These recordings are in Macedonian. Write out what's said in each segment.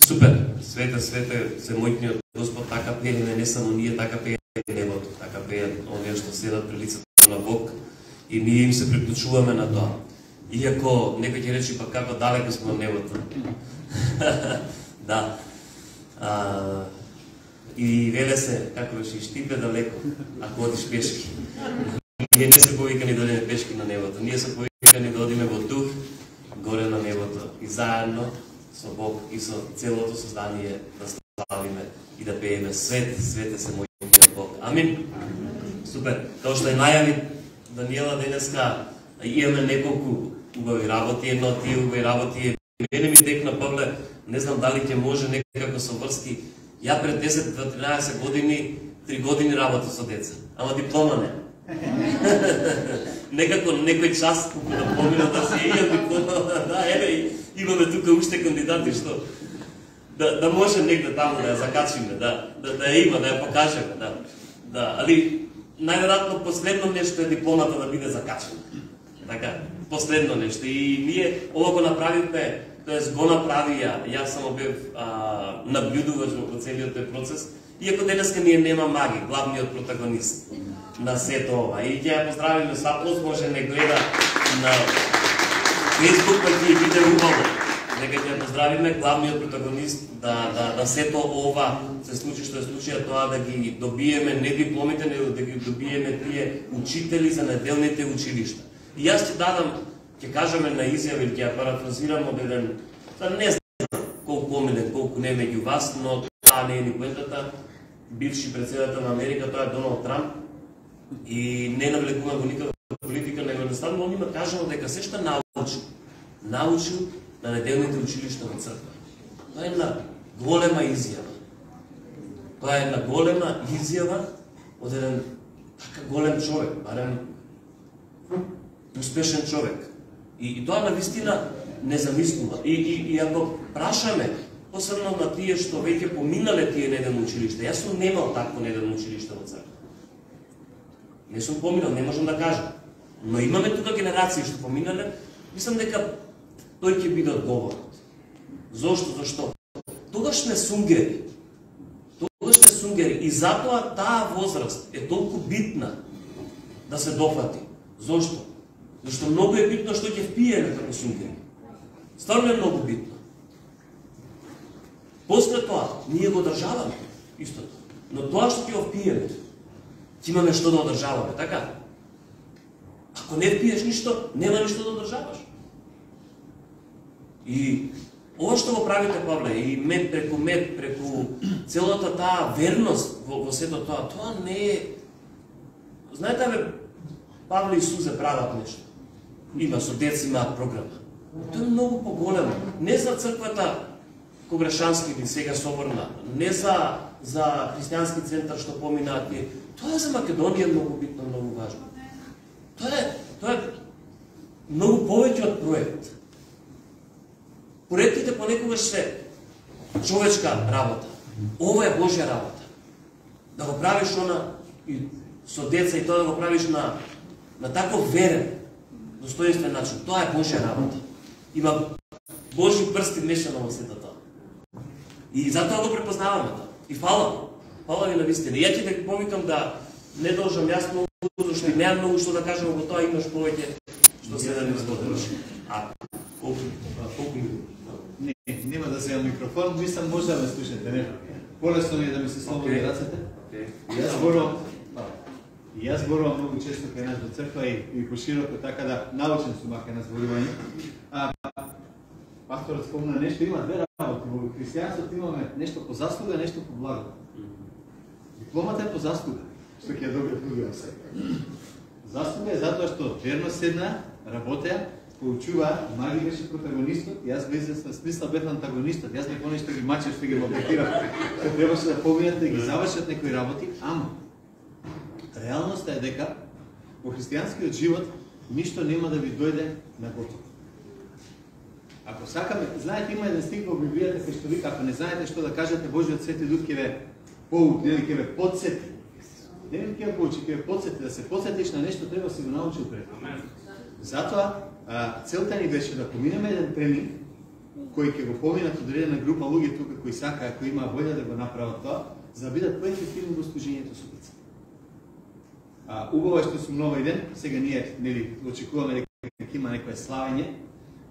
Супер, свете се мојниот Господ, така пееме, не само ние, така пее небото, така пее оние што седат при лицето на Бог и ние им се приклучуваме на тоа. Иако некој ќе рече, па како далеко сме од небото. Да. И веле се, како беше, штипе далеко, ако одиш пешки. Ние не се повикани да одиме пешки на небото, ние се повикани да одиме во дух, горе на небото и заедно со Бог и со целото создание да славиме и да пееме свет, свете се мојниот Бог. Амин. Супер. Тоа што е најави Даниела денеска, имаме неколку убави работи, едно од тие убави работи мене ми текна, Павле, не знам дали ќе може некако со врски. Ја пред 10-13 години, 3 години работа со деца, ама диплома не. Некако некој час да помина да се имам диплома, да, еве, имаме тука уште кандидати што да може негде таму да ја закачиме, да ја има, да ја покажеме, да, али најверојатно последно нешто е дипломата да биде закачена. Така, последно нешто. И ние ова го направивме, тоест го направија, јас само бев наблюдувач во целиот тој процес, иако денеска ние нема Маги, главниот протагонист на сето ова. И ќе ја поздравиме сапос, може не гледа на Facebook, па ќе биде убаво. Нека ќе ја поздравиме главниот протагонист да сето ова се случи што е случија, тоа да ги добиеме не дипломите, него да ги добиеме тие учители за неделните училишта. И јас ќе дадам, ќе кажеме на изјава или ќе ја парафразирам од еден, не знам колку омилен, колку не меѓу вас, но таа не е ни поентата, бивши председател на Америка, тоа е Доналд Трамп, и не навлекувам во никаква политика, него едноставно он има кажано дека се што научил на неделните училишта во црква. Тоа е една голема изјава. Тоа е една голема изјава од еден така голем човек, барем успешен човек. И тоа навистина незамислува. И ако прашаме, посебно на тие што веќе поминале тие неделни училишта, јас сум немал такво неделно училиште во црква. Не сум поминал, не можам да кажам. Но имаме тука генерации што поминале, мислам дека тој ќе биде одговорот. Зошто? Зашто? Тогаш сме сунгери. И затоа таа возраст е толку битна да се дофати. Зошто? Зашто многу е битно што ќе впиеме како сунгери. Стварно е многу битно. После тоа, ние го одржаваме истото. Но тоа што ќе го впиеме, ќе имаме што да одржаваме, така? Ако не впиеш ништо, нема ништо да одржаваш. И ова што го правите, Павле, и мед, преку целата таа верност во сето тоа не е... Знаете, бе, Павле и Сузе прават нешто. Има со деца, имаат програма. Тоа е многу поголемо. Не за црквата Когрешански или сега Соборна, не за христијански центар што поминаат ние. Тоа е за Македонија многу битно, многу важно. Тоа е многу повеќе од проект. Проектите понекогаш се човечка работа. Ова е Божја работа. Да го правиш она и со деца и тоа да го правиш на таков верен, достоинствен начин. Тоа е Божја работа. Има Божји прсти вмешано во сето тоа. И затоа го препознаваме тоа. И фала ви на вистина. Ја ќе те повикам да не должам јас многу, зашто и неам многу што да кажам во тоа, имаш повеќе што се да не споделиш. Колку минути? Не, нема да земам микрофон, мислам може да ме слушате, не? Полесно ми е да ми се слободи рацете. И јас зборувам многу често кај нас во црква и пошироко, така да научен сум кај нас зборување. Пасторот спомна нешто, има две работи. Во христијанството имаме нешто по заслуга, нешто по благо. Дипломата е по заслуга, што ќе ја добијат луѓето се. Заслуга е затоа што верно седна, работеа, поучува, Маги беше протагонистот, јас во известна смисла бев антагонистот, јас не понешто ги мачев, што ги малтретирав, што требаше да поминат да ги завршат некои работи, ама реалноста е дека во христијанскиот живот ништо нема да ви дојде на готово. Ако сакаме, знаете, има еден стих во Библијата кај што вика, ако не знаете што да кажете, Божиот Свети Дух ќе ве поучи, нели ќе ве потсети. Не ќе ве поучи, ќе ве потсети, да се потсетиш на нешто треба си го научил пред. Затоа целта ни беше да поминеме еден тренинг кои ќе го поминат одредена група луѓе тука кои сакаат, кои имаа волја да го направат тоа, за да бидат поефективни во служењето со деца. Убаво е што сум на овој ден, сега ние нели очекуваме дека има некое славење.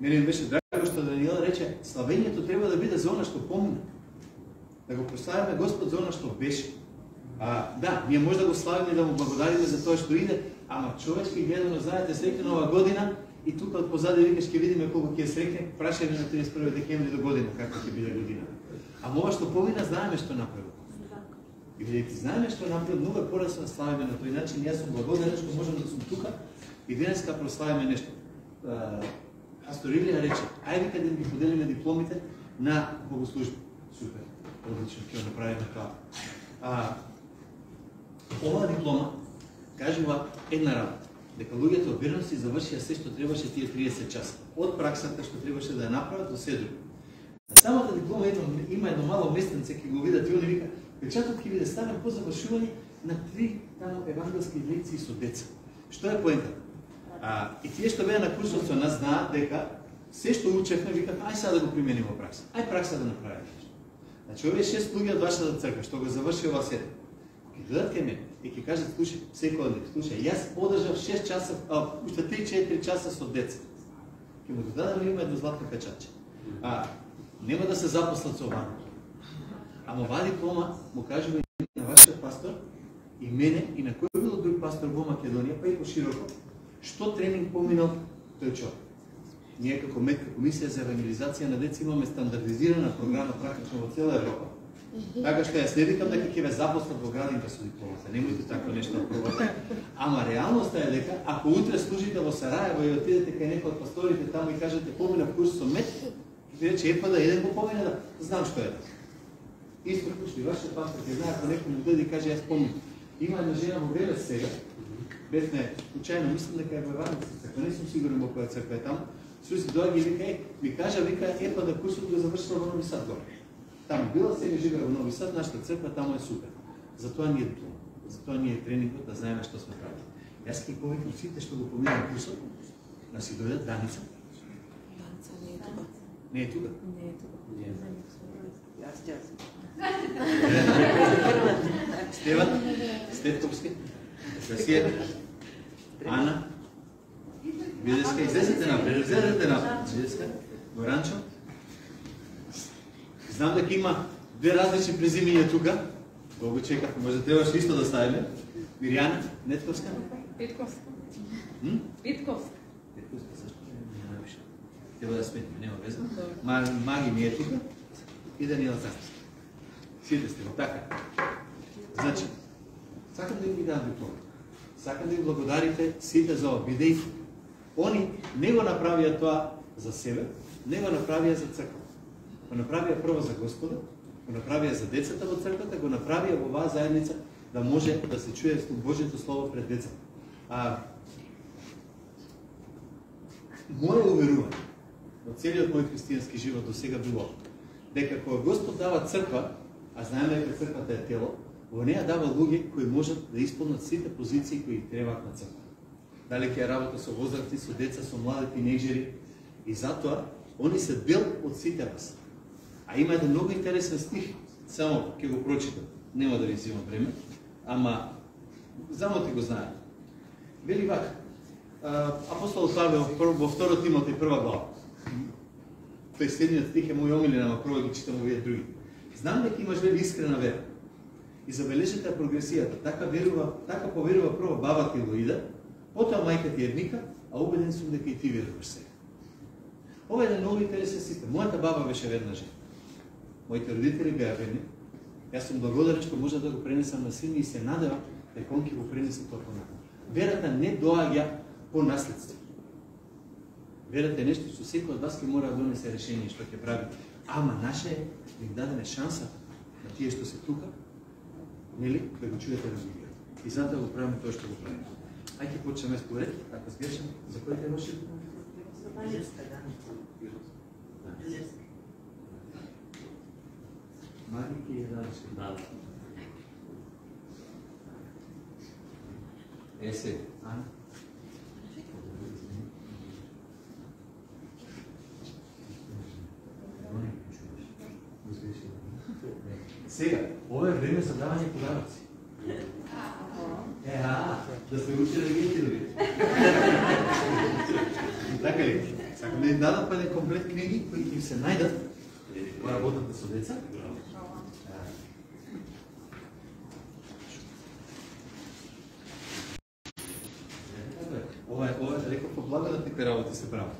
Мене ми беше драго што Даниел рече, славењето треба да биде за она што помина. Да го прославиме Господ за она што беше. Да, ние може да го славиме и да му благодариме за тоа што иде, ама човечки гледано, знаете, среќна нова година и тука од позади викаш ќе видиме колку ќе среќне, прашајме на 31 декември до година како ќе биде година. Ама ова што помина знаеме што направи. И бидејќи знаеме што направи, многу е полесно да славиме на тој начин. Јас сум благодарен што можам да сум тука и денеска прославиме нешто. Пастор Илија рече, ајде да ги поделиме дипломите на богослужба. Супер, одлично, ќе направиме тоа. Оваа диплома кажува една работа, дека луѓето верно си завршија се што требаше тие 30 часа. Од праксата што требаше да ја направат до се друго. Самата диплома има едно мало местенце, ќе го видат и они вика, печатот ќе биде ставен по завршување на 3 таму евангелски лекции со деца. Што е поентата? И тие што беа на курсот со нас знаат дека се што учевме, викат, ај сега да го примениме во пракса. Ај пракса да направиме. Значи, овие 6 луѓе од вашата црква што го заврши ова 7, ќе додат кај мене и ќе кажат, слушај, секој од нив, слушај, јас одржав 6 часа, уште 3-4 часа со деца. Ќе му додадам има едно златно печатче. Нема да се запослат со оваа. Ама оваа диплома му кажува и на вашиот пастор, и мене, и на кој било друг пастор во Македонија, па и пошироко, што тренинг поминал тој човек. Ние како Метка комисија за евангелизација на деца имаме стандардизирана програма практично во цела Европа. Така што јас не викам дека ќе ве запослат во градинка со дипломата, немојте такво нешто да пробате. Ама реалноста е дека ако утре служите во Сараево и отидете кај некој од пасторите таму и кажете поминав курс со Мет, ќе рече да еден го помина да знам што е. Исто што и вашиот пастор ќе знае ако некој му дојде и каже јас помнам. Има една жена во Велес сега, бевме случајно мислам дека е во Евангелска црква, не сум сигурен во која црква е таму. Суси доаѓа и вика, ми кажа, вика, да курсот го завршила во Нови Сад горе. Таму била, сега живее во Нови Сад, нашата црква таму е супер. Затоа ни е диплома, затоа ни е тренингот да знаеме што сме правили. Јас ќе повикам сите што го поминаа курсот, да си дојдат Даница. Даница не е тука. Не е тука? Не е тука. Стеван, Стетковски, Касија, Ана, Бидеска, излезете напред, Бидеска, Горанчо. Знам дека има две различни презимиња тука. Долго чекав, може да требаше исто да ставиме. Мирјана, Нетковска. Питковска. Питковска, зашто не напиша? Треба да сметиме, нема веза. Маги ми е тука и Даниела Царска. Сите сте го така. Значи, сакам да ви дам диплома. Сакам да ви благодарите сите за ова, бидејќи они не го направија тоа за себе, не го направија за црква. Го направија прво за Господа, го направија за децата во црквата, го направија во оваа заедница да може да се чуе Божјето слово пред децата. Моје уверување во целиот мој христијански живот до сега било дека кога Господ дава црква, а знаеме дека црквата е тело, во неја дава луѓе кои можат да исполнат сите позиции кои требаат на црква. Дали ќе работа со возрастни, со деца, со млади тинејџери. И затоа, они се дел од сите вас. А има еден многу интересен стих, само ќе го прочитам, нема да ви взимам време, ама замоти го знаете. Вели вака, апостол Павел во 2 Тимотеј 1 глава. Тој следниот стих е мој омилен, ама прво ги читам овие други. Знам дека имаш вели искрена вера. И забележете прогресијата. Така поверува прво баба ти Луида, потоа мајка ти Евника, а убеден сум дека и ти веруваш сега. Ова е еден многу интересен систем. Мојата баба беше верна жена. Моите родители беа верни. Јас сум благодарен што може да го пренесам на син и се надевам дека он ќе го пренесе тоа понатаму. Верата не доаѓа по наследство. Верата е нешто што секој од вас ќе мора да донесе решение што ќе прави. Ама наше е да им дадеме шанса на тие што се тука, нели, да го чуете развиваат. И затоа го правиме тоа што го правиме. Ајде почнеме според, ако сгрешам, за кој те имаше? Магики и Данишки. Да. Есе, Ана. Сега, ова е време за давање подароци. Да сте учили да ги други. Така ли? Сакам да им дадам па еден комплет книги кои им се најдат кога работате со деца. Ова е реков по благодатните работи се прави.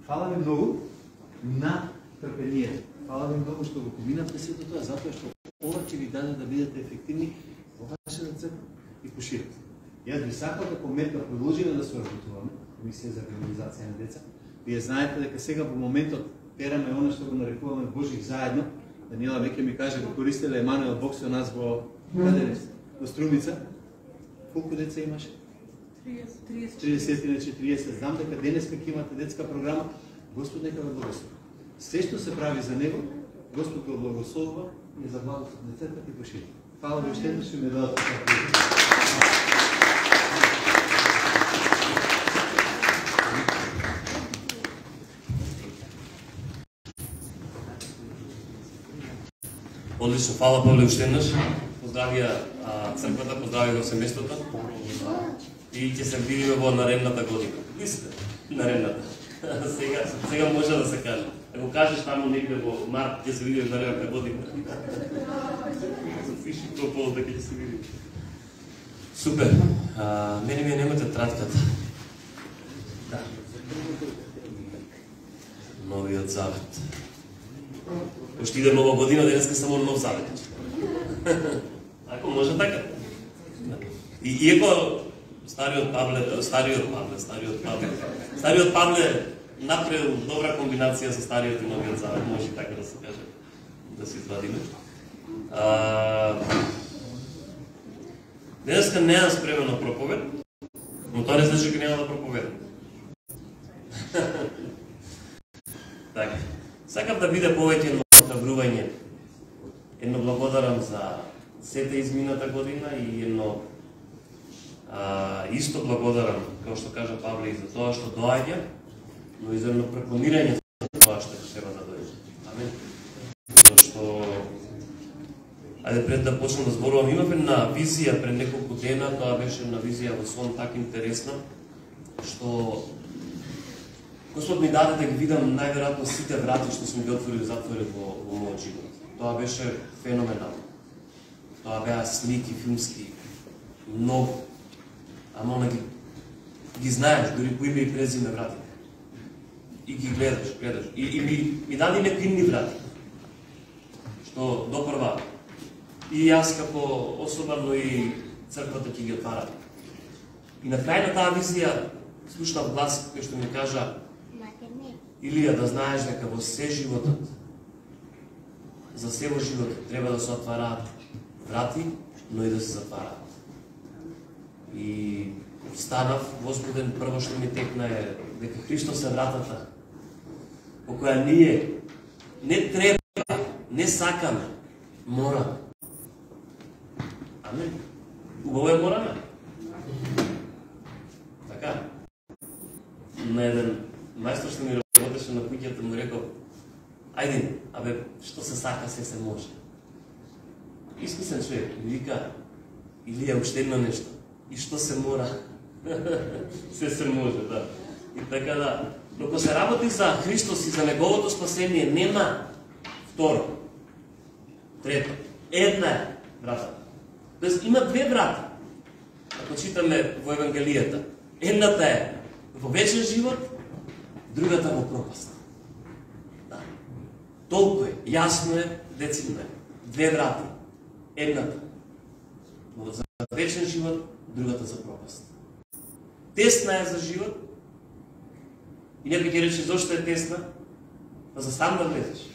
Фала ви многу на трпението. Фала ви многу што го поминавте сето тоа, затоа што ова ќе ви даде да бидете ефективни во вашата црква и поширите. Јас би сакал да пометна продолжиме да соработуваме, Комисија за евангелизација на деца. Вие знаете дека сега во моментот тераме она што го нарекуваме Божих заедно. Даниела веќе ми каже го користеле Емануел Бог со нас во каде во Струмица. Колку деца имаше? 30 на 40. Знам дека денеска ќе имате детска програма. Господ нека ве благослови. Се што се прави за него, Господ го благословува и за благослов на црквата и пошири. Фала ви уште еднаш што ми дадете така. Одлично, фала Павле уште еднаш. Поздравија црквата, поздравија го семејството. И ќе се видиме во наредната година. Мислите, наредната. Сега може да се каже. Ако кажеш таму негде во март, ќе се видиме наредната година. Запиши тоа повод дека ќе се видиме. Супер. Мене ми немате тратката. Да. Новиот завет. Уште иде нова година, денеска само нов завет. Ако може така. И иако Стариот Павле направил добра комбинација со Стариот и Новиот Завет, може и така да се каже, да се извадиме. Денеска неам спремено проповед, но тоа не значи дека нема да проповедам. Така, сакам да биде повеќе едно оhrабрување, едно благодарам за сета измината година и едно исто благодарам, како што кажа Павле, и за тоа што доаѓа, но и за едно прекламирање за тоа што треба да дојде. Амин. Зашто, ајде пред да почнем да зборувам, имаме една визија пред неколку дена, тоа беше една визија во сон така интересна, што Господ ми даде да ги видам најверојатно сите врати што сум ги отворил и затворил во мојот живот. Тоа беше феноменално. Тоа беа слики, филмски, многу. Ама она ги знаеш, дори по име и презиме вратите. И ги гледаш. И ми даде некои врати. Што допрва и јас како особа, но и црквата ќе ги отвара. И на крај на таа визија слушнав глас кој што ми кажа: Илија, да знаеш дека во се животот, за се во животот треба да се отвараат врати, но и да се затвараат. И станав возбуден, прво што ми текна е дека Христос е вратата, по која ние не треба, не сакаме, мораме. Амин. Убаво е мораме. Така. На еден мајстор што ми работеше на куќата му рекол: ајде, што се сака, се може. Искусен човек, ми вика: Илија, уште едно нешто. И што се мора, се може, да. И така да. Но кога се работи за Христос и за неговото спасение, нема второ, трето. Една е врата. Тоест има две врати. Ако читаме во Евангелијата, едната е во вечен живот, другата во пропаст. Да. Толку е, јасно е, децидно е. Две врати. Едната за вечен живот, другата за пропаст. Тесна е за живот. И некој ќе рече: зошто е тесна? Па за сам да влезеш.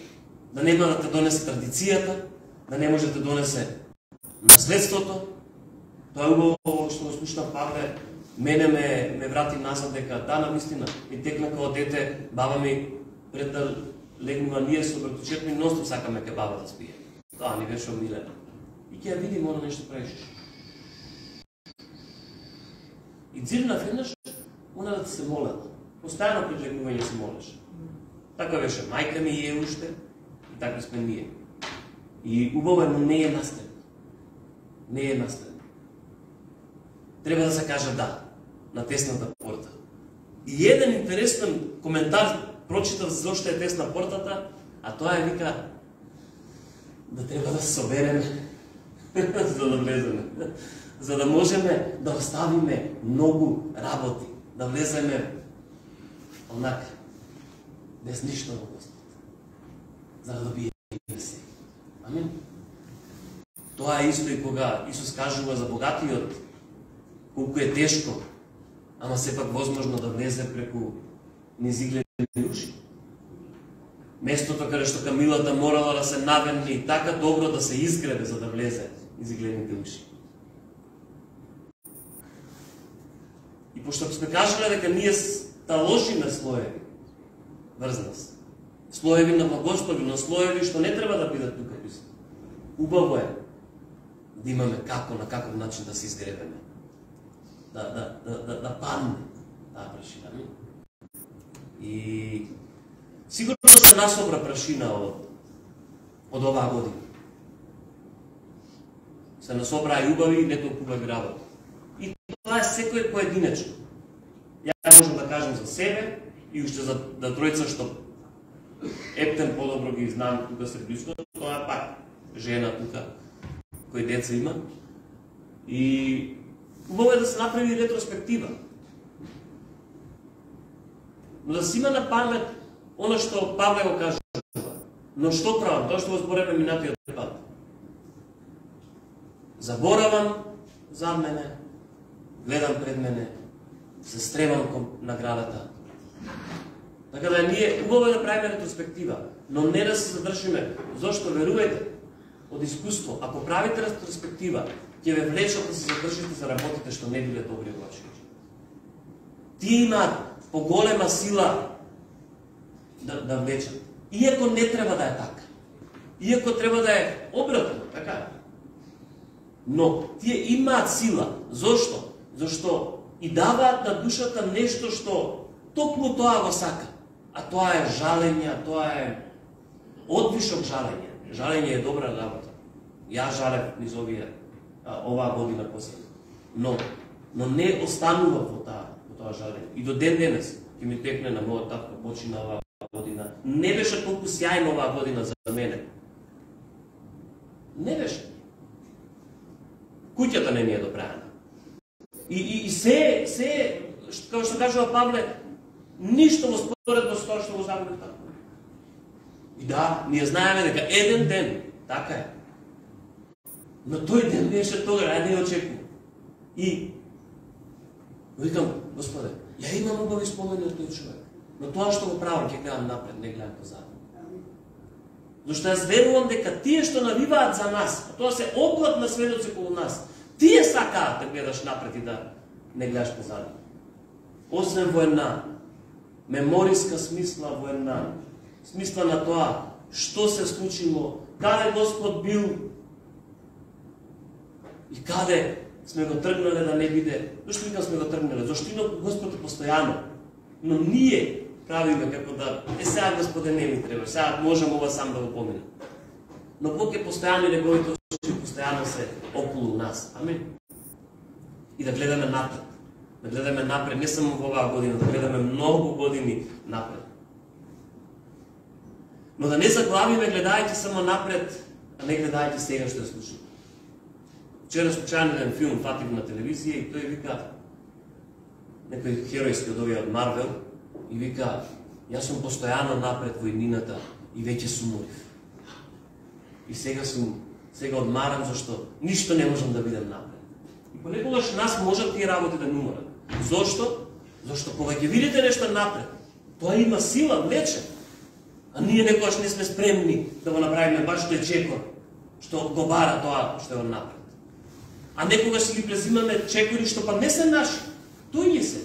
Да нема да те донесе традицијата, да не може да те донесе наследството. Тоа е убаво што го слушна Павле. Мене ме врати назад дека да, навистина, ми текна како дете, баба ми пред да легнува ние со братучет ми носто сакаме ке баба да спие. Тоа ми беше омилено. И ќе ја видим оно нешто правиш. И дзирнав еднаш, она да се молела. Постојано пред легнување се молеше. Така беше мајка ми е уште, и така сме ние. И убаво е, но не е наследно. Не е наследно. Треба да се каже да, на тесната порта. И еден интересен коментар прочитав зашто е тесна портата, а тоа е, вика, да треба да се собереме за да влеземе. За да можеме да оставиме многу работи, да влеземе онака, без ништо во Господ. За да добиеме се. Амин. Тоа е исто и кога Исус кажува за богатиот, колку е тешко, ама сепак возможно да влезе преку низиглени уши. Местото каде што камилата морала да се навемни така добро да се изгребе за да влезе низиглените уши. И пошто сме кажале дека ние таложиме слоеви врз нас, слоеви на благослови, но слоеви што не треба да бидат тука писани. Убаво е да имаме како, на каков начин да се изгребеме. Да падне таа прашина. И сигурно се насобра прашина од оваа година. Се насобра и убави, не толку убави работи. И тоа е секој поединечно. Ја можам да кажам за себе и уште за тројца што ептен подобро ги знам тука сред близко, тоа е пак жена тука, кои деца има. И убаво е да се направи ретроспектива. Но да си има на памет оно што Павле го кажува. Но што правам? Тоа што го збореме минатиот пат. Заборавам зад мене, гледам пред мене, се стремам кон наградата. Така да ние убаво е да правиме ретроспектива, но не да се задржиме. Зошто верувајте од искуство, ако правите ретроспектива, ќе ве влечат да се задржите за работите што не биле добри во вашиот живот. Тие имаат поголема сила да влечат. Иако не треба да е така. Иако треба да е обратно, така. Но тие имаат сила. Зошто? Зашто и даваат на душата нешто што токму тоа го сака. А тоа е жалење, тоа е одвишок жалење. Жалење е добра работа. Ја жалев низ оваа година посебно. Но не останува во тоа жалење. И до ден денес ќе ми текне на мојот татко почина оваа година. Не беше толку сјајна оваа година за мене. Не беше. Куќата не ми е доправена. И се, како што кажува Павле, ништо во споредно со тоа што го загубив татко. И да, ние знаеме дека еден ден, така е. Но тој ден беше тога, ја не очекувам. И викам, Господе, ја имам убави спомени од тој човек, но тоа што го правам ќе гледам напред, не гледам позади. Зашто јас верувам дека тие што навиваат за нас, а тоа се оклад на сведоци околу нас, тие сакаат да гледаш напред и да не гледаш позади. Освен во една мемориска смисла, во една смисла на тоа што се случило, каде Господ бил и каде сме го тргнале да не биде. Зашто викам сме го тргнале? Зашто има Господ е постојано. Но ние правиме како да сега Господе не ми треба, сега можам ова сам да го поминам. Но Бог е постојано и неговите очи постојано се околу нас. Амин. И да гледаме напред. Да гледаме напред, не само во оваа година, да гледаме многу години напред. Но да не заглавиме гледајќи само напред, а не гледајќи сега што е случило. Вчера случајно еден филм фатив на телевизија и тој вика, некој херојски од овие од Марвел, и вика, јас сум постојано напред во иднината и веќе сум умрив. И сега одмарам зашто ништо не можам да бидам напред. И понекогаш нас можат тие работи да не уморат. Зошто? Зашто кога ќе видите нешто напред, тоа има сила, влече. А ние некогаш не сме спремни да го направиме баш тој чекор, што одговара тоа што е напред. А некогаш си ги презимаме чекори што па не се наши, туѓи се.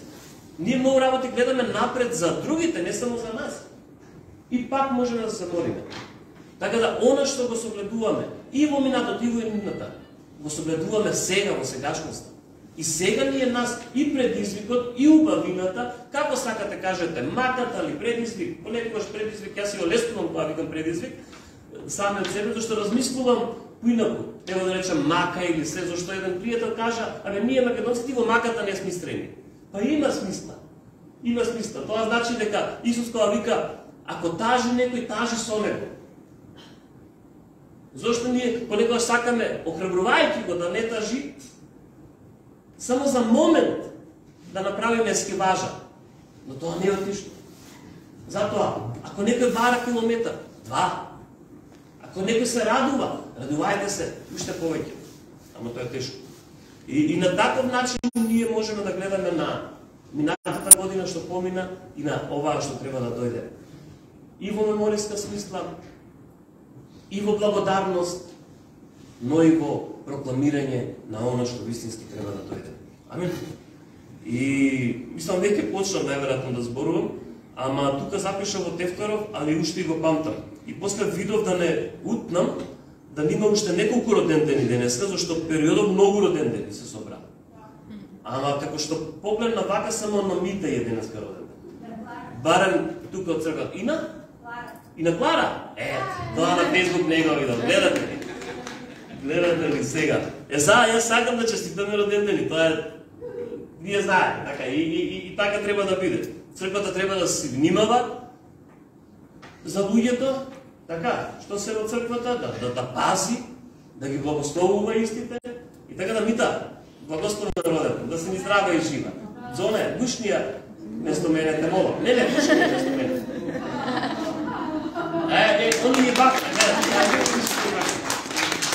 Ние многу работи гледаме напред за другите, не само за нас. И пак можеме да се бориме. Така да, она што го согледуваме и во минатото, и во иднината, го согледуваме сега, во сегашноста. И сега ни е нас и предизвикот, и убавината, како сакате кажете, маката ли предизвик, понекогаш предизвик, јас си го леснувам кога викам предизвик, саме од себе, зашто размислувам поинаку. Ево да речем мака или се, зашто еден пријател кажа, абе ние македонците во маката не сме стреми. Па има смисла. Има смисла. Тоа значи дека Исус кога вика, ако тажи некој, тажи со него. Зошто ние понекогаш сакаме, охрабрувајќи го да не тажи, само за момент да направиме ескиважа. Но тоа не е отишно. Затоа, ако некој бара километар, 2. Ако некој се радува, радувајте се, уште повеќе. Ама тоа е тешко. И на таков начин ние можеме да гледаме на минатата година што помина и на оваа што треба да дојде. И во мемориска смисла, и во благодарност, но и во прокламирање на оно што вистински треба да дојде. Амин. И мислам веќе почнам најверојатно да зборувам, ама тука запишав во Тефтеров, али уште и го памтам. И после видов да не утнам, да нема уште неколку родендени денеска, зашто периодот многу родендени се собра. Ама како што погледна вака, само на Мита е денеска роден. Барем тука од црквата. И на? И на Клара? Тоа на Фейсбук не го видам. Гледате ли? Гледате ли сега? Јас сакам да честитаме родендени. Тоа е... Вие знаете, така. И така треба да биде. Црквата треба да се внимава за луѓето, така, што се во црквата, да пази, да ги благословува истите, и така да Мита, благословен роден, да се ни здрава и жива. Зоне, гушнија место мене те молам. Не, гушнија место мене. Он ни е бак,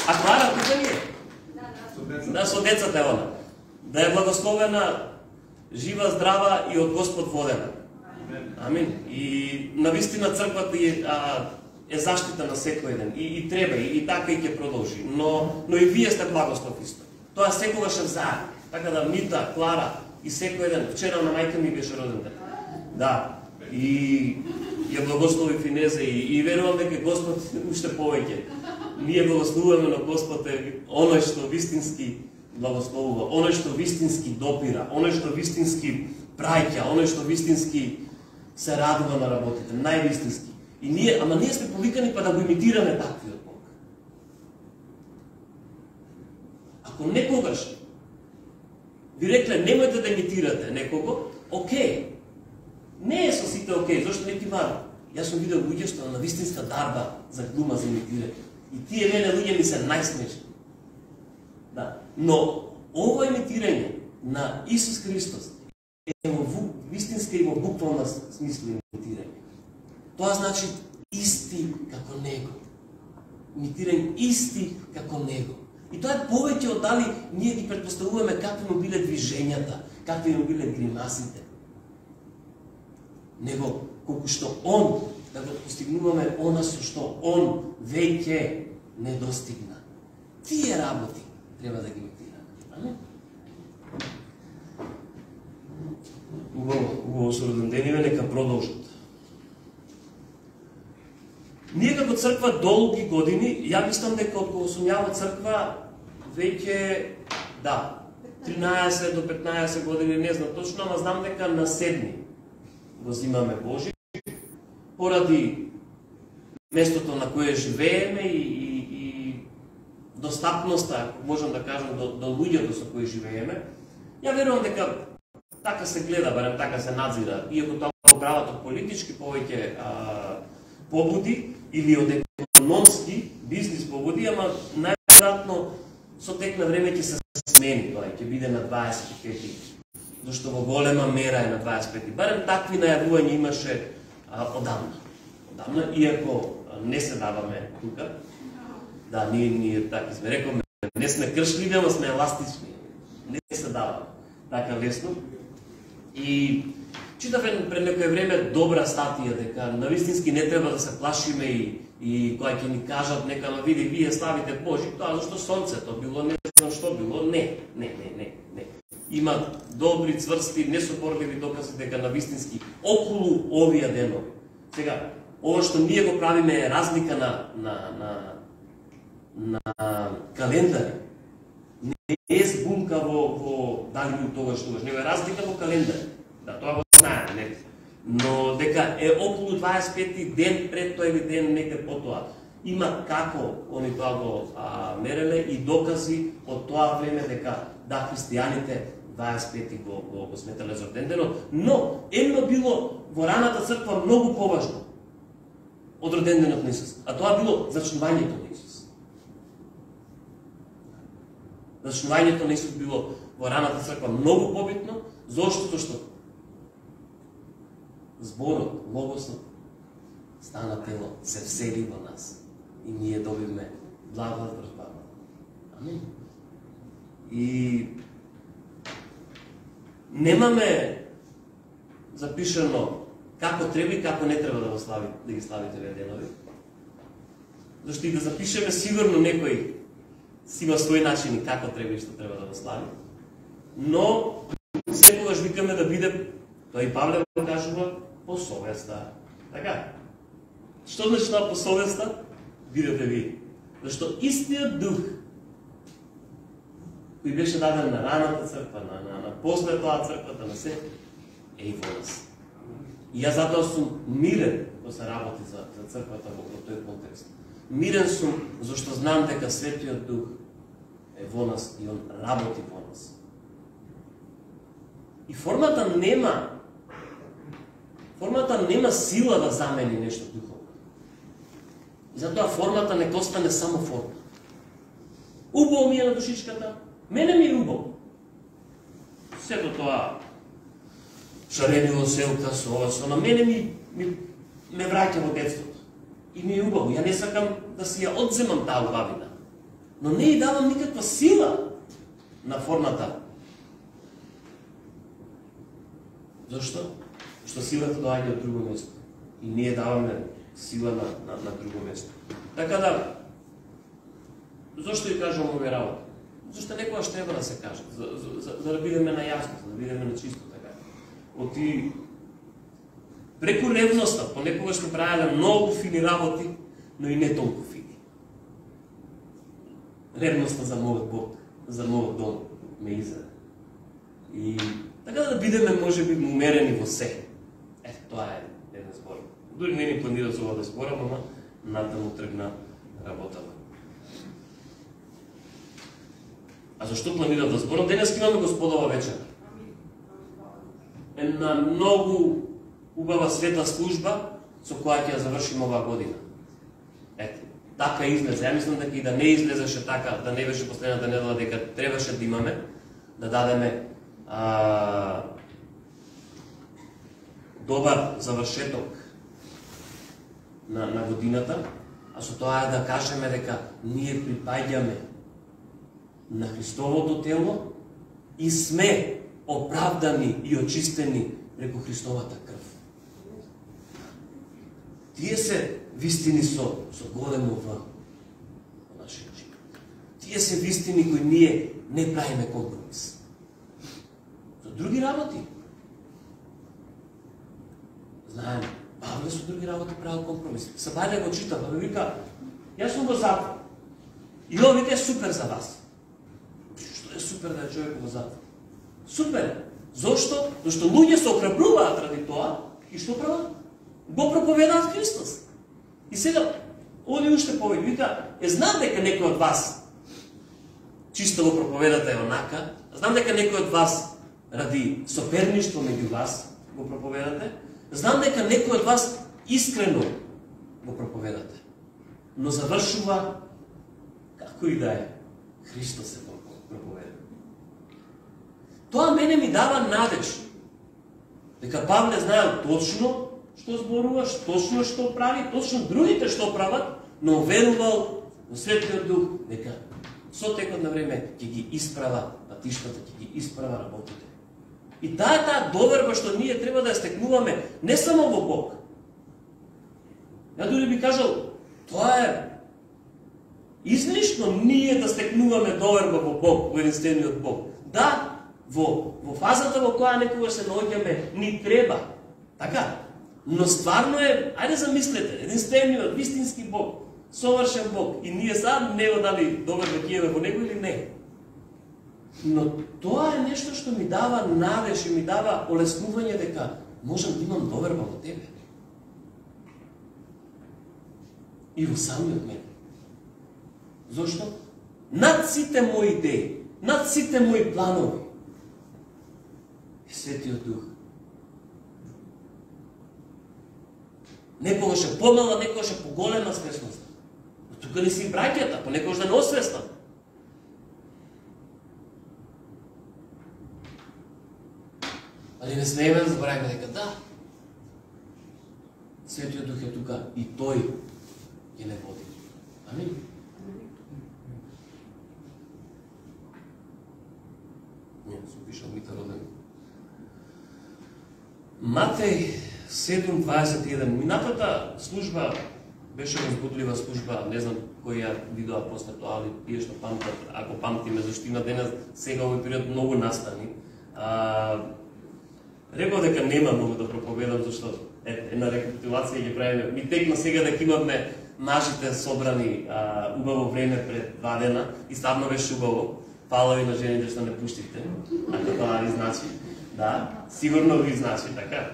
а Клара, тука ни е? Да, со децата е она. Да е благословена, жива, здрава и од Господ водена. Амин. И навистина црквата е заштита на секој ден. И треба, и така и ќе продолжи. Но и вие сте благослов исто. Тоа секогаш е заедно. Така да Мита, Клара и секој ден. Вчера на мајка ми беше роден ден. Да. И ја благослови Финезе и верувам дека Господ уште повеќе. Ние благословуваме на Господ оној што вистински благословува, оној што вистински допира, оној што вистински праќа, оној што вистински се радува на работите, највистински. И ние, ама ние сме повикани па да го имитираме таквиот Бог. Ако некогаш ви рекле немојте да имитирате некого, окей. Не е со сите окей, зашто не ти мара. Јас сум видел луѓе што на вистинска дарба за глума за имитирање. И тие мене луѓе ми се најсмешни. Да. Но ова имитирање на Исус Христос е во вистинска и во буквална смисла имитирање. Тоа значи исти како Него. Имитирање исти како Него. И тоа е повеќе од дали ние ги претпоставуваме какви му биле движењата, какви му биле гримасите. Него колку што Он да го постигнуваме она со што Он веќе не достигна. Тие работи треба да ги имитираме. Убаво со родендениве нека продолжат. Ние како црква долги години, ја мислам дека од кога сум ја во црква веќе 13 до 15 години, не знам точно, ама знам дека на 7 го взимаме Божи, поради местото на кое живееме и достапноста, можам да кажам, до луѓето со кои живееме. Ја верувам дека така се гледа, барем така се надзира, иако тоа од правото политички повеќе побуди или од економски бизнис побуди, ама најверојатно со тек на време ќе се смени тоа, ќе биде на 25, зашто во голема мера е на 25. Барем такви најавувања имаше одамна. Одамна, иако не се даваме тука. Да, ние така сме рековме, не сме кршливи, ама сме еластични. Не се даваме така лесно. И читав пред некој време добра статија дека навистински не треба да се плашиме и кога ќе ни кажат нека ма види вие славите Божи, тоа зашто сонцето било, не знам што било, не. Има добри, цврсти, несопорливи докази дека навистински околу овие денови. Сега, ова што ние го правиме е разлика на календари. е збунка во дали му тогаш, него е разлика во календар. Да, тоа го знае, не. Но дека е околу 25 ден пред тој ден, некај потоа. Има како они тоа го мереле и докази од тоа време дека да, христијаните 25 го сметале за роден денот, но едно било во раната црква многу поважно од роден денот на Исус, а тоа било зачнувањето на Исус. Зачнувањето на Исус било во раната црква многу побитно, зошто што зборот, логосот стана тело, се всели во нас и ние добивме благодат врз благодат. Амин. И немаме запишано како треба и како не треба да ги славите овие денови. Зашто и да запишеме, сигурно некој си има свој начин и како треба и што треба да го слави. Но секогаш викаме да биде, тоа и Павле го кажува, по совеста. Така? Што значи тоа по совеста? Бидете ви. Зашто истиот дух кој беше даден на раната црква, на после тоа црквата, на се, е и во нас. И јас затоа сум мирен кога се работи за црквата во тој контекст. Мирен сум зашто знам дека Светиот Дух е во нас и он работи во нас. И формата нема сила да замени нешто духовно. И затоа формата нека остане само форма. Убаво ми е на душичката, мене ми е убаво. Сето тоа шаренило селка со ова, со на мене ме враќа во детството. И ми е убаво. Ја не сакам да си ја одземам таа убавина. Но не и давам никаква сила на формата. Зашто? Што силата доаѓа од друго место. И ние даваме сила на друго место. Така да, зашто и кажувам овие работи? Зашто некогаш треба да се каже, за да бидеме најасно, за да бидеме на чисто така. Оти преку ревноста, понекогаш сме правеле многу фини работи, но и не толку фини. Ревноста за мојот Бог, за мојот дом ме израде. И така да бидеме можеби умерени во се. Ето, тоа е еден збор. Дури не ни планира за ова да зборам, ама натаму тргна работава. А зашто планира да зборам? Денес имаме Господова вечер. Една многу убава света служба со која ќе ја завршиме оваа година. Ето, така излезе. Ја мислам дека и да не излезеше така, да не беше последната недела, дека требаше да имаме, да дадеме добар завршеток на годината, а со тоа е да кажеме дека ние припаѓаме на Христовото тело и сме оправдани и очистени преку Христовата крв. Тие се вистини со големо В во нашиот живот. Тие се вистини кои ние не правиме компромис. За други работи. Знаеме, Павле со други работи правил компромис. Сабајле го чита, па вика, јас сум во затвор. И ова вика е супер за вас. Што е супер да е човек во затвор? Супер! Зошто? Зашто луѓе се охрабруваат ради тоа и што прават? Го проповедаат Христос. И сега, оди уште повеќе, вика, знам дека некој од вас чисто го проповедате онака, знам дека некој од вас ради соперништво меѓу вас го проповедате, знам дека некој од вас искрено го проповедате. Но завршува како и да е, Христос се проповеда. Тоа мене ми дава надеж дека Павле знаел точно што зборува, точно што прави, точно другите што прават, но верувал во Светиот Дух дека со текот на време ќе ги исправа патиштата, ќе ги исправа работите. И таа доверба што ние треба да ја стекнуваме не само во Бог. Ја дури би кажал, тоа е излишно ние да стекнуваме доверба во Бог, во единствениот Бог. Да, во фазата во која некогаш се наоѓаме, ни треба. Така? Но стварно е, ајде замислете, единствениот, вистински Бог, совршен Бог, и ние сад не го дали доверба ќе во него или не. Но тоа е нешто што ми дава надеж и ми дава олеснување дека можам да имам доверба во тебе. И во самиот мене. Зошто? Над сите мои идеи, над сите мои планови е Светиот Дух. Некогаш е помала, некогаш е поголема свесноста. Но тука не си браќата, понекогаш да не освестам. Али не смееме да забравиме дека да, Светиот Дух е тука и Тој ќе не води. Амин. Не, сум пишал Мита Роден. Матеј 7:21. Минатата служба беше возбудлива служба, не знам кој ја видоа после тоа, али тие што памтат, ако памтиме, зашто има денес сега овој период многу настани. Реков дека нема многу да проповедам, зашто една рекапитулација ќе правиме. Ми текна сега дека имавме мажите собрани убаво време пред 2 дена и ставно беше убаво. Фала ви на жените што не пуштите, ако тоа ви значи. Да, сигурно ви значи, така.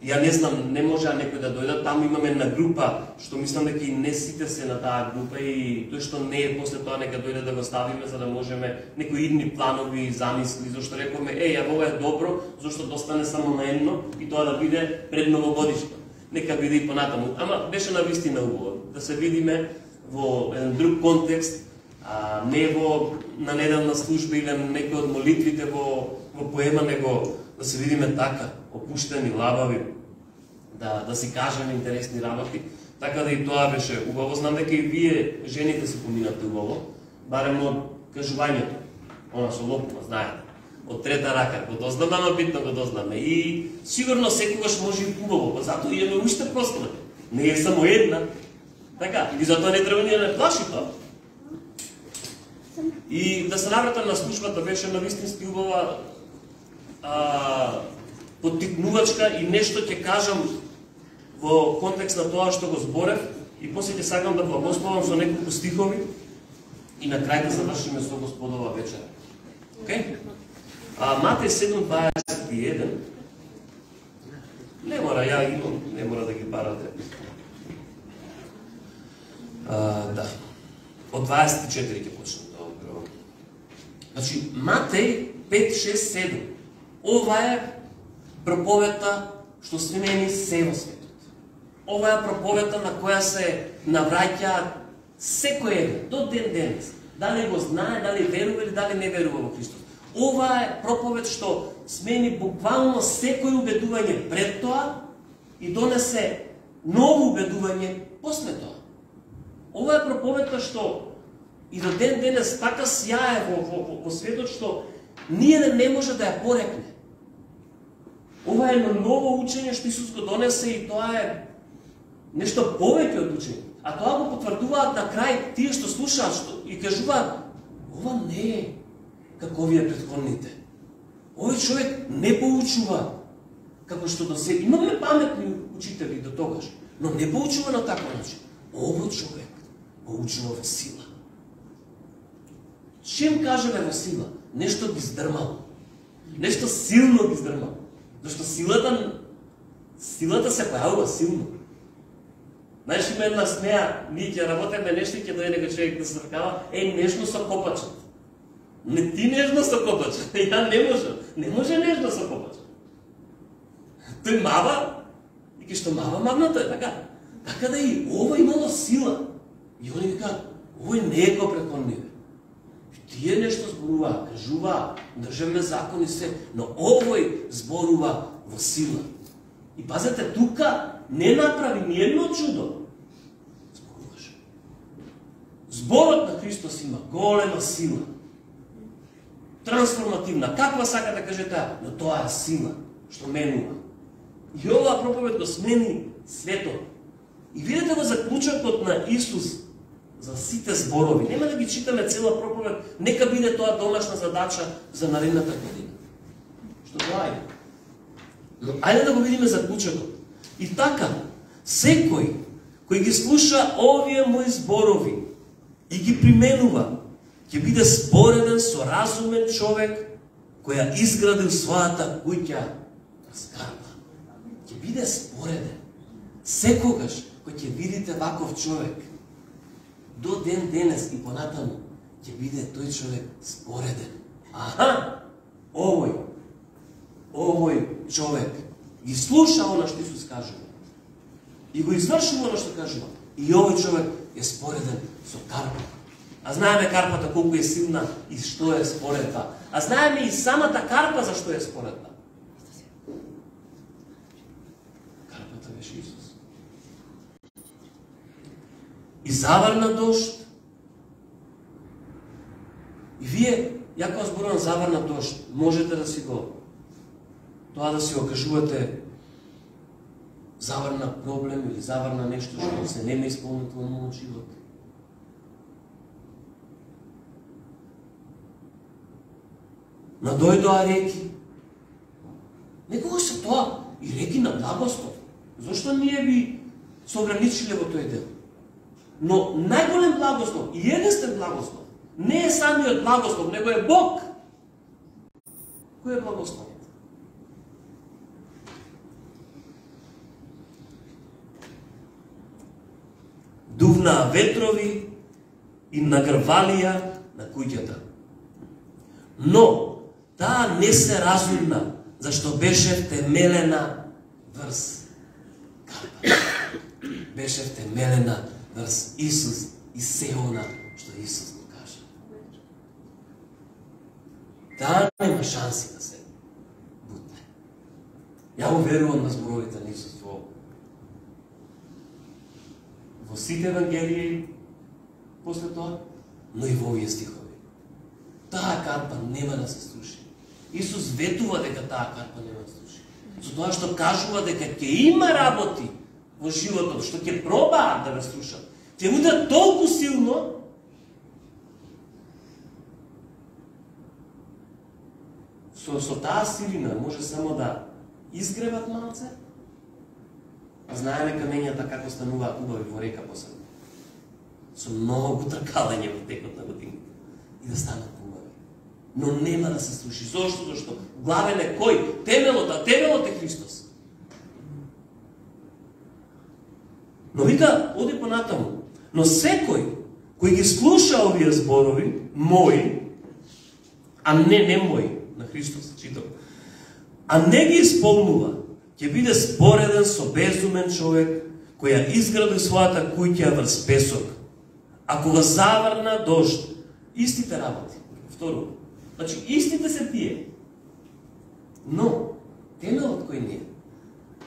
Ја не знам, не може некој да дојде, таму имаме една група, што мислам дека и не сите се на таа група и тој што не е после тоа нека дојде да го ставиме за да можеме некои идни планови, замисли, зашто рековме, ја ова е добро, зашто да остане само на едно и тоа да биде пред новогодишно. Нека биде и понатаму. Ама беше навистина убаво да се видиме во еден друг контекст, не во на неделна служба или на некои од молитвите во поема, него да се видиме така, опуштени, лабави, да си кажеме интересни работи. Така да и тоа беше убаво. Знам дека и вие, жените, се поминате убаво, барем од кажувањето. Она со лопува, знаете. Од трета рака, го дознаме, ама битно го дознаме. И сигурно секогаш може и убаво, па затоа имаме уште прослави. Не е само една. Така, и затоа не треба ние не плаши тоа. И да се навратам на службата, беше навистински убава поттикнувачка и нешто ќе кажам во контекст на тоа што го зборев и после ќе сакам да благословам со неколку стихови и на крај да завршиме со Господова вечера. Океј? Матеј 7:21. Не мора, ја имам, не мора да ги барате. Да. Од 24 ќе почнем. Значи, Матеј 5:6-7. Ова е проповедта што смени се во светот. Ова е проповедта на која се навраќа секој еден, до ден денес. Дали го знае, дали верува или дали не верува во Христос. Ова е проповед што смени буквално секој убедување пред тоа и донесе ново убедување после тоа. Ова е проповедта што и до ден денес така сјае во светот што ние не може да ја порекне. Ова е едно ново учење што Исус го донесе и тоа е нешто повеќе од учење. А тоа го потврдуваат на крај тие што слушаат и кажуваат, ова не е како овие претходните. Овој човек не поучува како што до сега. Имаме паметни учители до тогаш, но не поучува на таков начин. Овој човек поучува во сила. Чем кажеме во сила? Нешто ги здрмало. Нешто силно ги здрмало. Зашто силата се појавува силно. Знаеш, има една смеја, ние ќе работиме нешто и ќе дојде некој човек да се ракава, нежно со копачот. Не ти нежно со копачот, ја не можам. Не може нежно со копачот. Тој мава, и ке што мава мавната е, така. Така да и ова имало сила. И они викаат, овој не е ко претходниве. Тие нешто зборува, кажува, држеме закони се, но овој зборува во сила. И пазете, тука не направи ни едно чудо. Зборуваше. Зборот на Христос има голема сила. Трансформативна. Каква сака да каже таа? Но тоа е сила, што менува. И оваа проповед го смени светот. И видите во заклучокот на Исус за сите зборови. Нема да ги читаме цела проповед, нека биде тоа домашна задача за наредната година. Што тоа е? Но ајде да го видиме заклучокот. И така, секој кој ги слуша овие мои зборови и ги применува, ќе биде спореден со разумен човек кој ја изградил својата куќа врз карпа. Ќе биде спореден. Секогаш кој ќе видите ваков човек, до ден денес и понатаму, ќе биде тој човек спореден. Аха, овој човек ги слуша она што Исус кажува и го извршува она што кажува. И овој човек е спореден со карпа. А знаеме карпата колку е силна и што е споредба. А знаеме и самата карпа за што е споредба. Карпата беше Исус. И заврна дожд. И вие, ја кога зборувам заврна дожд, можете да си го тоа да си го кажувате заврна проблем или заврна нешто што се нема исполнето во мојот живот. Надојдоа реки. Некогаш се тоа и реки на благослов. Зошто ние би се ограничиле во тој дел? Но најголем благослов и единствен благослов не е самиот благослов, него е Бог. Кој е благослов? Дувнаа ветрови и нагрвалија на куќата. Но таа не се разумна, зашто беше втемелена врз карпа. Беше втемелена врз Исус и се она што Исус му кажа. Таа нема шанси да се бутне. Ја уверувам на зборовите на Исус во сите евангелии после тоа, но и во овие стихови. Таа карпа нема да се слуши. Исус ветува дека таа карпа нема да се слуши. За тоа што кажува дека ќе има работи во животот, што ќе пробаат да ве слушат. Ќе биде толку силно со таа силина може само да изгреват малце. Знаеме камењата како стануваат убави во река посебно. Со многу тркалење во текот на годините. И да станат убави. Но нема да се слуши. Зошто? Зашто главен е кој? Темелот, а темелот е Христос. Но вика, оди понатаму. Но секој кој ги слуша овие зборови, мои, а не мои, на Христос, читам, а не ги исполнува, ќе биде спореден со безумен човек кој ја изгради својата куќа врз песок. А кога заврна дожд, истите работи. Второ, значи истите се тие. Но темелот кој не е.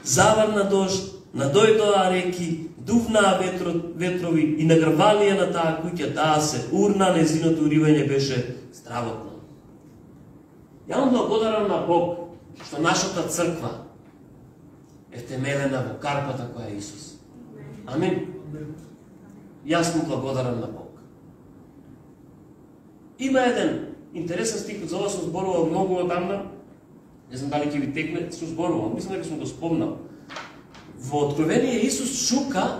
Заврна дожд, надојдоа реки, дувнаа ветрови и нагрвалија на таа куќа, таа се урна, незиното уривање беше здравотно. Ја благодарам на Бог што нашата црква е темелена во карпата која е Исус. Амин. Јас му благодарам на Бог. Има еден интересен стих, за ова сум зборувал многу одамна, не знам дали ќе ви текне, сум зборувал, мислам дека сум го спомнал. Во Откровение Исус шука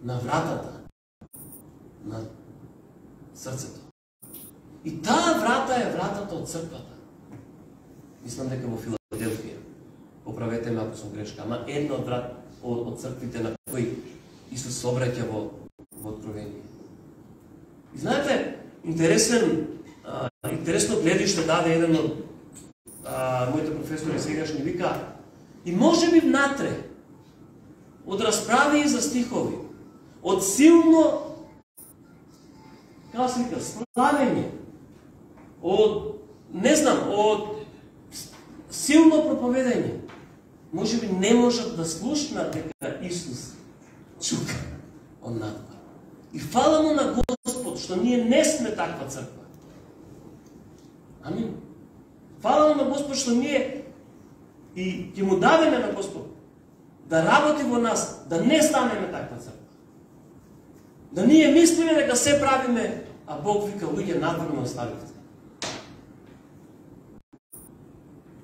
на вратата на срцето. И таа врата е вратата од црквата. Мислам дека во Филаделфија. Поправете ме ако сум грешка, ама една од врат од црквите на кои Исус се обраќа во Откровение. И знаете, интересно гледиште даде еден од моите професори сегашни, вика, и може би внатре, од расправи за стихови, од силно, како се вика, славење, од, не знам, од силно проповедање, може би не можат да слушнат дека Исус чука од надвор. И фала му на Господ, што ние не сме таква црква. Амин. Фала му на Господ, што ние и ќе му дадеме на Господ да работи во нас, да не станеме таква црква. Да ние мислиме дека се правиме, а Бог вика, луѓе, надворно оставивте.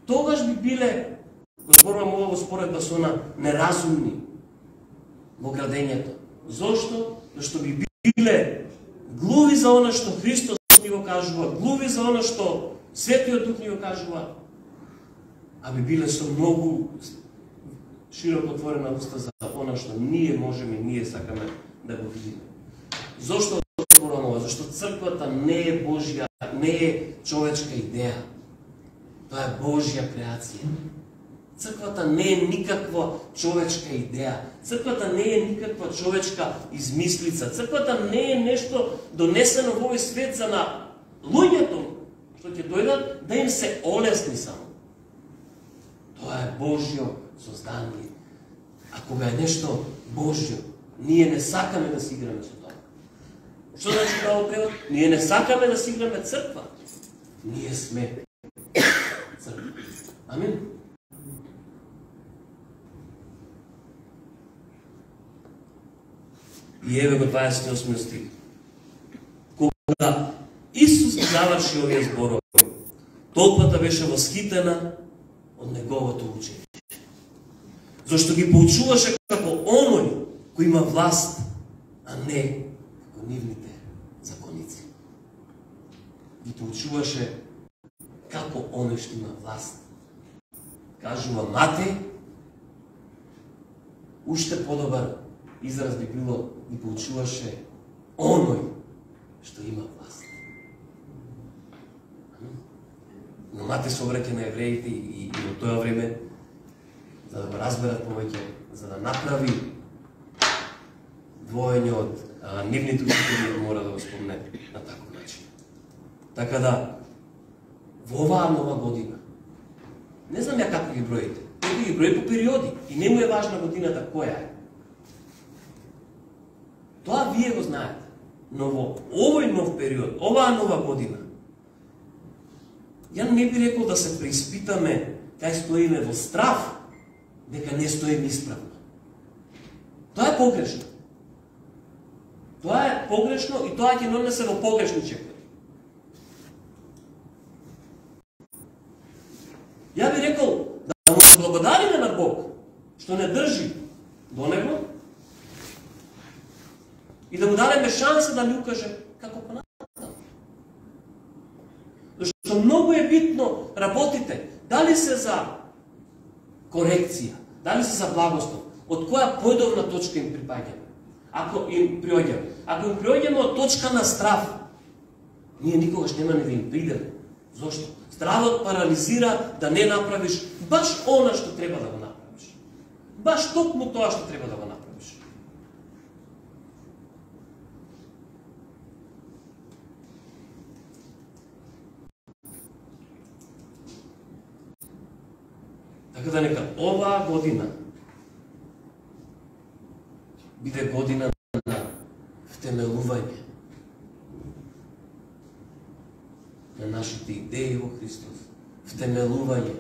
Тогаш би биле, го зборувам ова во споредба со она, неразумни во градењето. Зошто? Зашто би биле глуви за оно што Христос ни го кажува, глуви за оно што Светиот Дух ни го кажува, а би биле со многу широко отворена уста за оно што ние можеме и ние сакаме да го видиме. Зошто отворам ова? Зашто црквата не е Божја, не е човечка идеја. Тоа е Божја креација. Црквата не е никаква човечка идеја. Црквата не е никаква човечка измислица. Црквата не е нешто донесено во овој свет за на луѓето што ќе дојдат да им се олесни само. Тоа е Божјо создание. А кога е нешто Божјо, ние не сакаме да си играме со тоа. Што значи право превод? Ние не сакаме да си играме црква. Ние сме црква. Амин. И еве го 28 стих. Кога Исус заврши овие зборови, толпата беше восхитена од неговото учење. Зашто ги поучуваше како оној кој има власт, а не како нивните законици. Ги поучуваше како оној што има власт. Кажува Матеј, уште подобар израз би било, ги поучуваше оној што има власт. Но Матеј се обраќа на евреите и во тоа време, за да го разберат повеќе, за да направи двоење од нивните учители, мора да го спомне на таков начин. Така да, во оваа нова година, не знам ја како ги броите, тој ги брои по периоди и не му е важна годината која е. Тоа вие го знаете. Но во овој нов период, оваа нова година, ја не би рекол да се преиспитаме кај стоиме во страв, дека не стоиме исправно. Тоа е погрешно. Тоа е погрешно и тоа ќе нонесе во погрешни чекори. Ја би рекол да му благодариме на Бог што не држи до него и да му дадеме шанса да ни укаже како понатаму. Зашто многу е битно работите, дали се за корекција, дали се за благослов, од која појдовна точка им припаѓаме. Ако им приоѓаме од точка на страв, ние никогаш нема да им придеме. Зошто? Стравот парализира да не направиш баш она што треба да го направиш. Баш токму тоа што треба да го направиш. Така да нека оваа година биде година на втемелување на нашите идеи во Христос, втемелување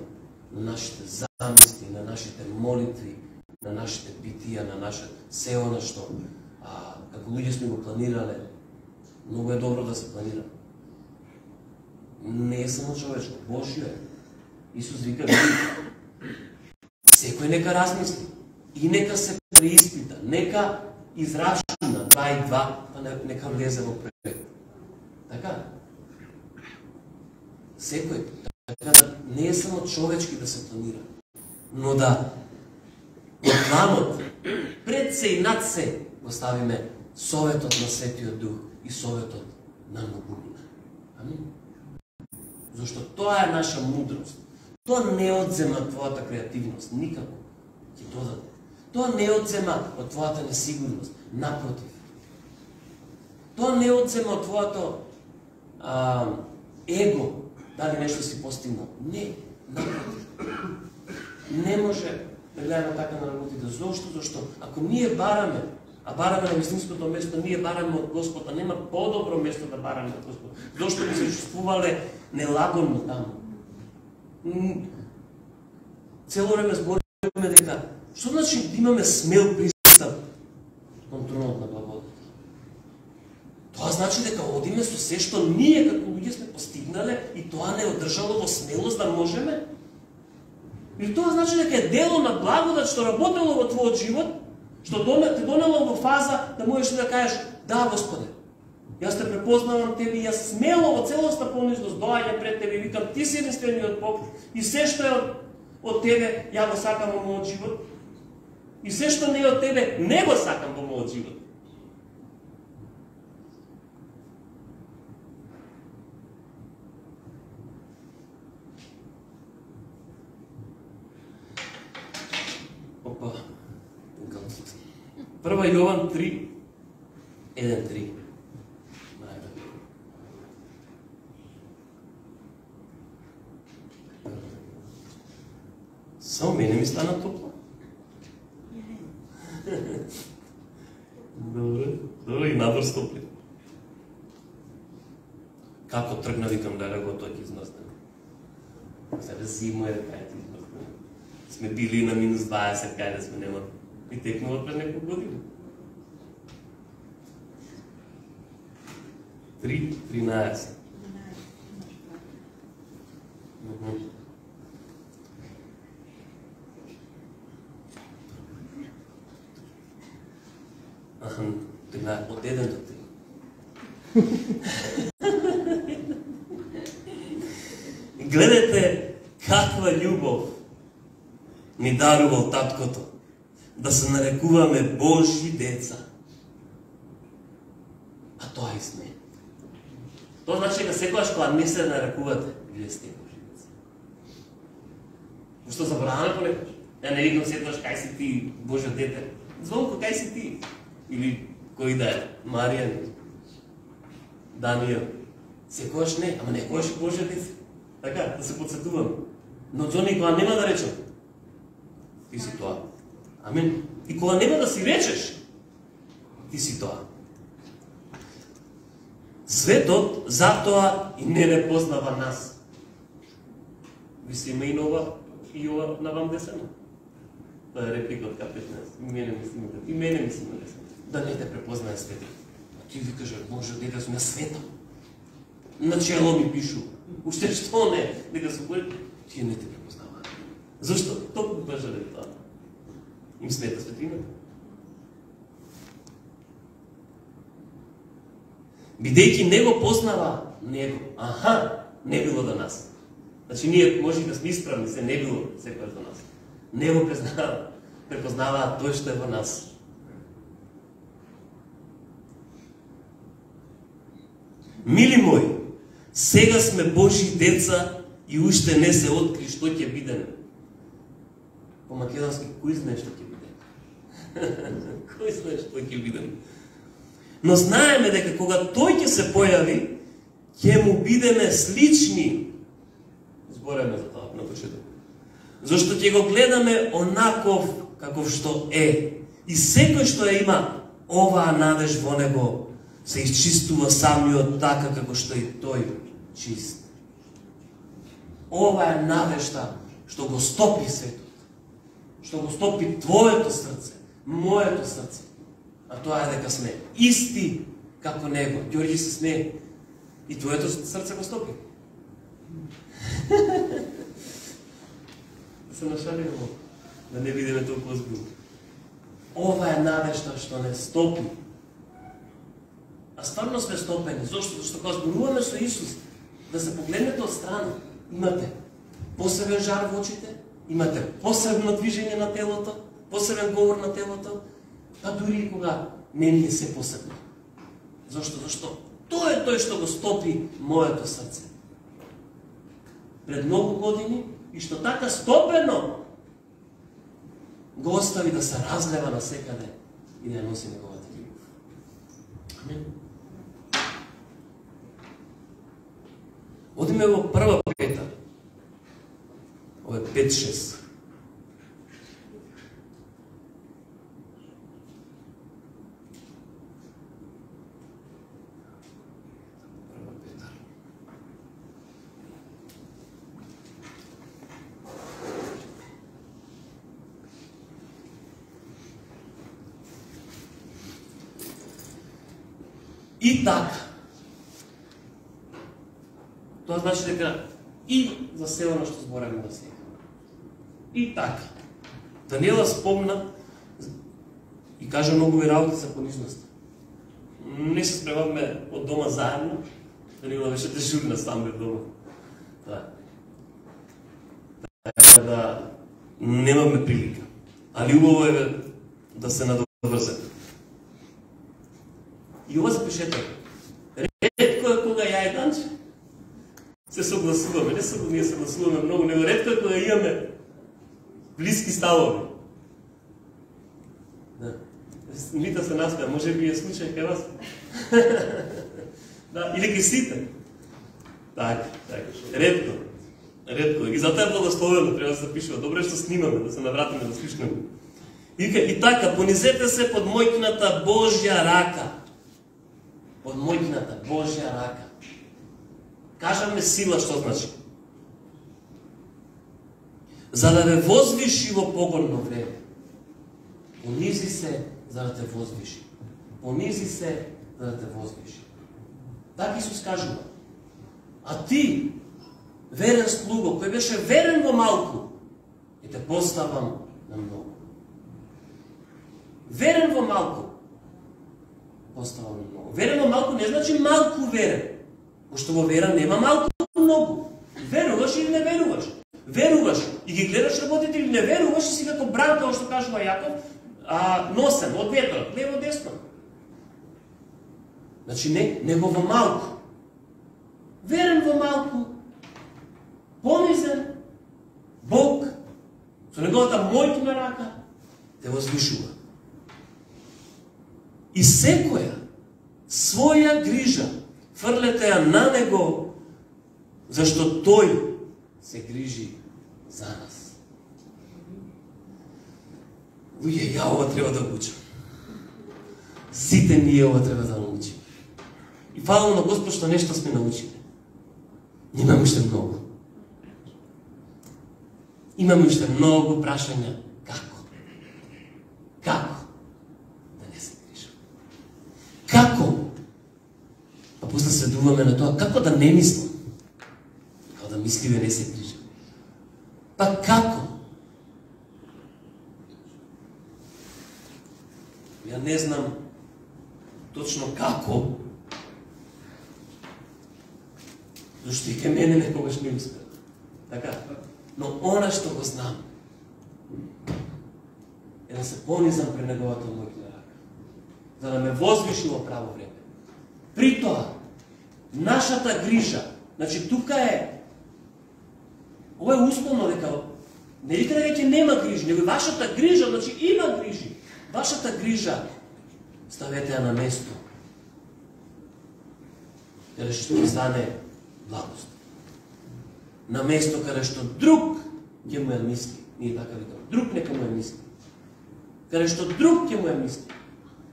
на нашите замисли, на нашите молитви, на нашите битија, на нашето се она што како луѓе сме го планирале. Многу е добро да се планира. Не е само човечко, Божјо е. Исус вика, секој нека размисли и нека се преиспита, нека израчуна 2 и 2, па нека влезе во проект. Така? Секој. Така да не е само човечки да се планира, но да планот пред се и над се го ставиме советот на Светиот Дух и советот на многумина. Амин. Зашто тоа е наша мудрост. Тоа не одзема твојата креативност, никако ќе додаде. Тоа не одзема од твојата несигурност, напротив. Тоа не одзема од твојато его, дали нешто си постигнал. Не, напротив. Не може да гледаме така на работите. Зошто? Зашто ако ние бараме, а бараме на вистинското место, ние бараме од Господ, а нема подобро место да бараме од Господ. Зошто би се чувствувале нелагодно таму. Цело време збориме дека што значи да имаме смел пристап кон тронот на благодат? Тоа значи дека одиме со се што ние како луѓе сме постигнале и тоа не одржало во смелост да можеме? Или тоа значи дека е дело на благодат што работело во твојот живот, што те донело во фаза да можеш да кажеш: да, Господе, Јас те препознавам тебе и јас смело во целоста понижност доаѓам пред тебе и викам ти си единствениот Бог и се што е од тебе ја го сакам во мојот живот и се што не е од тебе не го сакам во мојот живот. Опа. Прва Јован 3 1:3. Само мене ми стана топло. Добре, и надвор стопли. Како тргна, викам, леле го, тој ќе износне. Сега зима е, кај ти износне. Сме били на минус 20, кај да сме нема. И текнува пред некој година. 3:13. Од 1 до 3. Гледайте каква љубов ни дарувал таткото, да се нарекуваме Божји деца. А тоа и сме. Тоа значи дека секогаш кога не се нарекувате, вие сте Божји деца. Што забраваме понекогаш? Ја не викам секогаш кај си ти, Божјо дете. Звонко, кај си ти? Или кој да е? Марија, Данијел. Секогаш не, ама некогаш и Божјо дете. Така, да се подсетуваме. Но зо никога нема да речем. Ти си тоа. Амин. И кога нема да си речеш, ти си тоа. Светот затоа и не познава нас. Ви се има и нова, и ова на вам десено. Тоа е реплика од К15. И мене ми се има десено. Да не те препознае светот. А ти ви кажа, Боже, дека сум ја света. На чело ми пишу. Уште што не, дека се кој, тие не те препознаваат. Зашто? Токму бежале тоа. Им смета светлината. Бидејќи не го познава него. Аха, не било до нас. Значи ние може да сме исправни, се не било секојаш до нас. Не го препознаваат тој што е во нас. Мили мои, сега сме Божји деца и уште не се откри што ќе бидеме. По македонски, кој знае што ќе бидеме? Кој знае што ќе бидеме? Но знаеме дека кога тој ќе се појави, ќе му бидеме слични. Збореме за тоа на почеток. Зашто ќе го гледаме онаков каков што е. И секој што ја има оваа надеж во него, се изчистува самиот така како што и тој чист. Ова е надежта што го стопи светот. Што го стопи твоето срце, моето срце. А тоа е дека сме исти како него. Ѓорѓи се смее. И твоето срце го стопи. Да се нашалиме, да не видиме толку озбилно. Ова е надежта што не стопи. А стварно сме стопени. Зошто? Зашто кога зборуваме со Исус, да се погледнете од страна, имате посебен жар во очите, имате посебно движење на телото, посебен говор на телото, а дури и кога не ни е се посебно. Зошто? Зашто? Тоа е тој што го стопи моето срце. Пред многу години и што така стопено го остави да се разлева на секаде и да ја носи неговата љубов. Амин. Одиме во прва Петар. Ова е 5-6. Прва Петар. И така. Тоа значи дека и за се оно што збореме до сега. И така. Даниела спомна и кажа многу работи за понижноста. не се спремавме од дома заедно, Данила беше дежурна сам бе дома. Да. Така да немаме прилика. Али убаво е да се надоврзаме. И ова запишете. Ретко е кога ја и Данче се согласуваме. Ние согласуваме многу, него ретко е кога имаме близки ставови. Да. Мита се наспеа, може би е случај кај вас. Да, или кај сите. Така. Ретко. И затоа е благословено, треба да се запишува. Добре што снимаме, да се навратиме, да слушнеме. И така, понизете се под мојкината Божја рака. Под мојкината Божја рака. Кажаме сила, што значи? За да ве возвиши во погонно време. Понизи се, за да те возвиши. Понизи се, за да те возвиши. Така Исус кажува. А ти, верен слуго, кој беше верен во малку, и те поставам на многу. Верен во малку, поставам на многу. Верен во малку не значи малку верен. Пошто во вера нема малку многу. Веруваш или не веруваш. Веруваш и ги гледаш работите или не веруваш и си како бран, како што кажува Јаков, носен од ветрот, лево десно. Значи него во малку. Верен во малку, понизен, Бог, со неговата мојкина рака, те возвишува. И секоја своја грижа фрлете ја на него, зашто тој се грижи за нас. Ује, ја ова треба да го учам. Сите ние ова треба да научиме. И фала на Господ што нешто сме научили. Имаме уште многу. Имаме уште многу прашања. Како? Како да не се грижам? Како? А после се думаме на тоа, како да не мислам? Како да мислиме не се грижам? Па како? Ја не знам точно како, зашто и кај мене некогаш не успеа. Така? Но она што го знам е да се понизам пред неговата мојкина рака. За да ме возвиши во право време. При тоа, нашата грижа, значи тука е, ова е условно дека, не вика да веќе нема грижи, него вашата грижа, значи има грижи. Вашата грижа ставете ја на место, каде што ви стане благост. На место каде што друг ќе му ја мисли. Ние така викаме. Друг нека му ја мисли. Каде што друг ќе му ја мисли.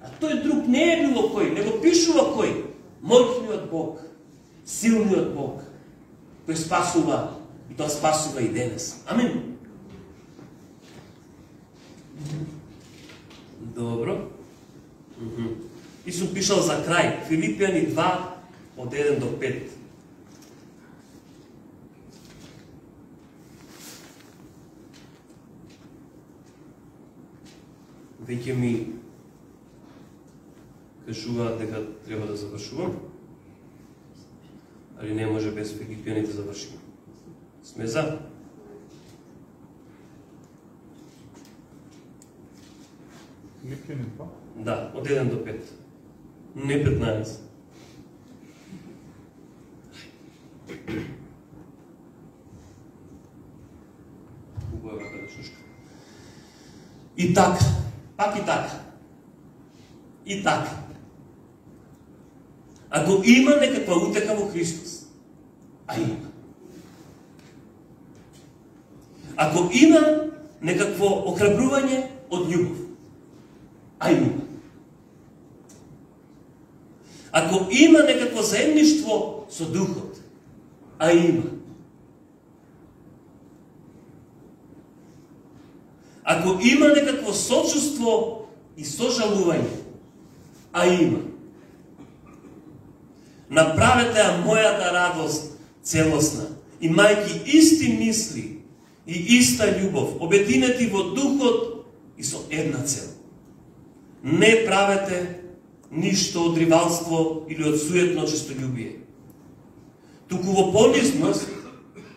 А тој друг не е било кој, него пишува кој. Мојкиниот Бог, силниот Бог, кој спасува и тоа спасува и денес. Амин. Добро. И сум пишал за крај, Филипјани 2, од 1 до 5. Веќе ми кажуваат дека треба да завршувам, али не може без Филипјани да завршим. Сме за? Филипјани 2? Да, од 1 до 5. Не 15. Убава да шушка. И така, пак и така. И така. Ако има некаква утека во Христос, а има. Ако има некакво охрабрување од љубов, а има. Ако има некакво заедништво со Духот, а има. Ако има некакво сочувство и сожалување, а има. Направете ја мојата радост целосна, имајќи исти мисли и иста љубов, обединети во Духот и со една цел. Не правете ништо од ривалство или од суетно честолюбие. Туку во понизност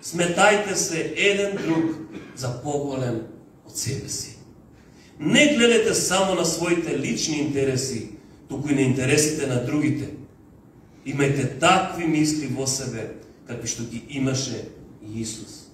сметајте се еден друг за поголем од себе си. Не гледате само на своите лични интереси, туку и на интересите на другите. Имајте такви мисли во себе, какви што ги имаше и Исус.